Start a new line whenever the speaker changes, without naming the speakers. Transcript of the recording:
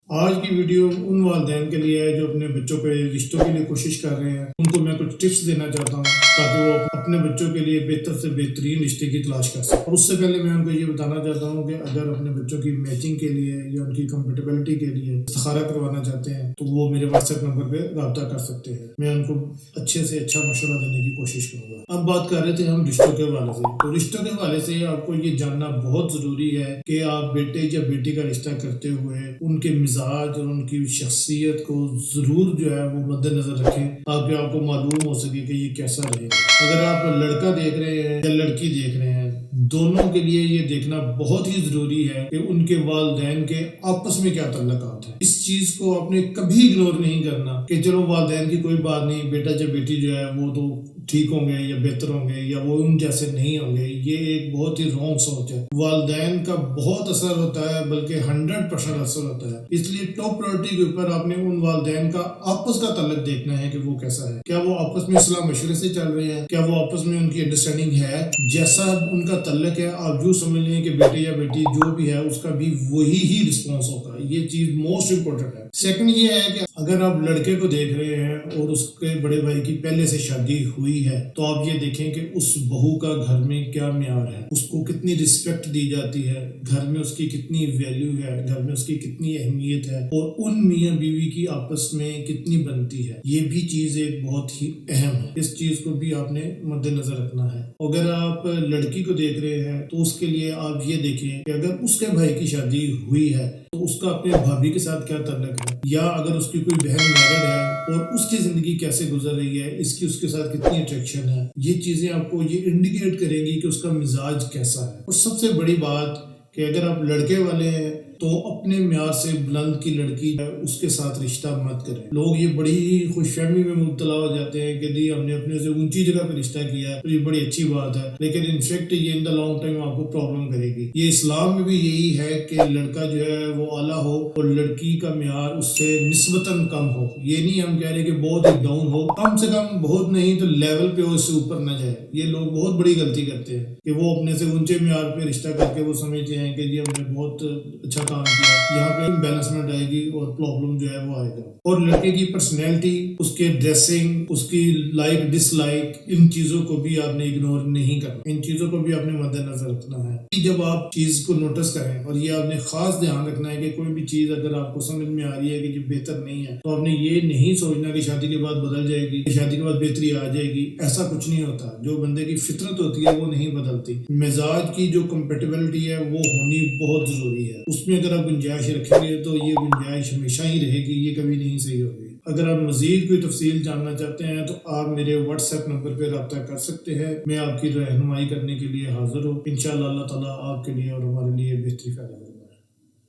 آج کی ویڈیو ان والدین کے لیے ہے جو اپنے بچوں کے رشتوں کے لیے کوشش کر رہے ہیں. ان کو میں کچھ ٹپس دینا چاہتا ہوں تاکہ وہ اپنے بچوں کے لیے بہتر سے بہترین رشتے کی تلاش کر سکیں. اور اس سے پہلے میں ان کو یہ بتانا چاہتا ہوں کہ اگر اپنے بچوں کی میچنگ کے لیے یا ان کی کمپیٹیبلٹی کے لیے استخارہ کروانا چاہتے ہیں تو وہ میرے واٹس ایپ نمبر پہ رابطہ کر سکتے ہیں. میں ان کو اچھے سے اچھا مشورہ دینے کی کوشش کروں گا. اب بات کر رہے تھے ہم رشتوں کے حوالے سے. تو رشتوں کے حوالے سے آپ کو یہ جاننا بہت ضروری ہے کہ آپ بیٹے یا بیٹی کا رشتہ کرتے ہوئے ان کے مزاج اور ان کی شخصیت کو ضرور جو ہے وہ مد نظر رکھیں تاکہ آپ کو معلوم ہو سکے کہ یہ کیسا رہے گا. اگر آپ لڑکا دیکھ رہے ہیں یا لڑکی دیکھ رہے ہیں, دونوں کے لیے یہ دیکھنا بہت ہی ضروری ہے کہ ان کے والدین کے آپس میں کیا تعلقات ہیں. اس چیز کو آپ نے کبھی اگنور نہیں کرنا کہ چلو والدین کی کوئی بات نہیں, بیٹا یا بیٹی جو ہے وہ تو ٹھیک ہوں گے یا بہتر ہوں گے یا وہ ان جیسے نہیں ہوں گے. یہ ایک بہت ہی رانگ سوچ ہے. والدین کا بہت اثر ہوتا ہے, بلکہ 100% اثر ہوتا ہے. اس لیے ٹاپ پرائورٹی کے اوپر آپ نے ان والدین کا آپس کا تعلق دیکھنا ہے کہ وہ کیسا ہے. کیا وہ آپس میں صلاح مشورے سے چل رہے ہیں؟ کیا وہ آپس میں ان کی انڈرسٹینڈنگ ہے؟ جیسا ان کا تعلق ہے آپ یوں سمجھ لیں کہ بیٹے یا بیٹی جو بھی ہے اس کا بھی وہی ہی رسپانس ہوتا ہے. یہ چیز موسٹ امپورٹنٹ ہے. سیکنڈ یہ ہے کہ اگر آپ لڑکے کو دیکھ رہے ہیں اور اس کے بڑے بھائی کی پہلے سے شادی ہوئی ہے تو آپ یہ دیکھیں کہ اس بہو کا گھر میں کیا معیار ہے, اس کو کتنی رسپیکٹ دی جاتی ہے, گھر میں اس کی کتنی ویلیو ہے, گھر میں اس کی کتنی اہمیت ہے, اور ان میاں بیوی کی آپس میں کتنی بنتی ہے. یہ بھی چیز ایک بہت ہی اہم ہے. اس چیز کو بھی آپ نے مد نظر رکھنا ہے. اگر آپ لڑکی کو دیکھ رہے ہیں تو اس کے لیے آپ یہ دیکھیں کہ اگر اس کے بھائی کی شادی ہوئی ہے تو اس کا اپنے بھابھی کے ساتھ کیا تعلق ہے, یا اگر اس کی کوئی بہن میرڈ ہے اور اس کی زندگی کیسے گزر رہی ہے, اس کے ساتھ کتنی اٹریکشن ہے. یہ چیزیں آپ کو یہ انڈیکیٹ کریں گی کہ اس کا مزاج کیسا ہے. اور سب سے بڑی بات کہ اگر آپ لڑکے والے ہیں تو اپنے معیار سے بلند کی لڑکی ہے اس کے ساتھ رشتہ مت کریں. لوگ یہ بڑی ہی خوش فہمی میں مبتلا ہو جاتے ہیں کہ جی ہم نے اپنے سے اونچی جگہ پہ رشتہ کیا ہے تو یہ بڑی اچھی بات ہے, لیکن انفیکٹ یہ ان دا لانگ ٹائم آپ کو پرابلم کرے گی. یہ اسلام میں بھی یہی ہے کہ لڑکا جو ہے وہ اعلیٰ ہو اور لڑکی کا معیار اس سے نسبتاً کم ہو. یہ نہیں ہم کہہ رہے کہ بہت ہی ڈاؤن ہو, کم سے کم بہت نہیں تو لیول پہ ہو, اس سے اوپر نہ جائے. یہ لوگ بہت بڑی غلطی کرتے ہیں کہ وہ اپنے سے اونچے معیار پہ رشتہ کر کے وہ سمجھتے ہیں کہ جی ہم نے بہت اچھا کام کیا. یہاں پہ بیلنسمنٹ آئے گی اور پرابلم جو ہے وہ آئے گا. اور لڑکے کی پرسنالٹی, اس کے ڈریسنگ, اس کی لائک ڈس لائک, ان چیزوں کو بھی آپ نے اگنور نہیں کرنا. ان چیزوں کو بھی آپ نے مد نظر رکھنا ہے. جب آپ چیز کو نوٹس کریں, اور یہ آپ نے خاص دھیان رکھنا ہے کہ کوئی بھی چیز اگر آپ کو سمجھ میں آ رہی ہے کہ یہ بہتر نہیں ہے تو آپ نے یہ نہیں سوچنا کہ شادی کے بعد بدل جائے گی, شادی کے بعد بہتری آ جائے گی. ایسا کچھ نہیں ہوتا. جو بندے کی فطرت ہوتی ہے وہ نہیں بدلتی. مزاج کی جو کمپیٹیبلٹی ہے وہ ہونی بہت ضروری ہے. اس میں اگر آپ گنجائش رکھیں گے تو یہ گنجائش ہمیشہ ہی رہے گی, یہ کبھی نہیں صحیح ہوگی. اگر آپ مزید کوئی تفصیل جاننا چاہتے ہیں تو آپ میرے واٹس ایپ نمبر پہ رابطہ کر سکتے ہیں. میں آپ کی رہنمائی کرنے کے لیے حاضر ہوں. انشاءاللہ اللہ تعالیٰ آپ کے لیے اور ہمارے لیے بہتری پیدا کرے.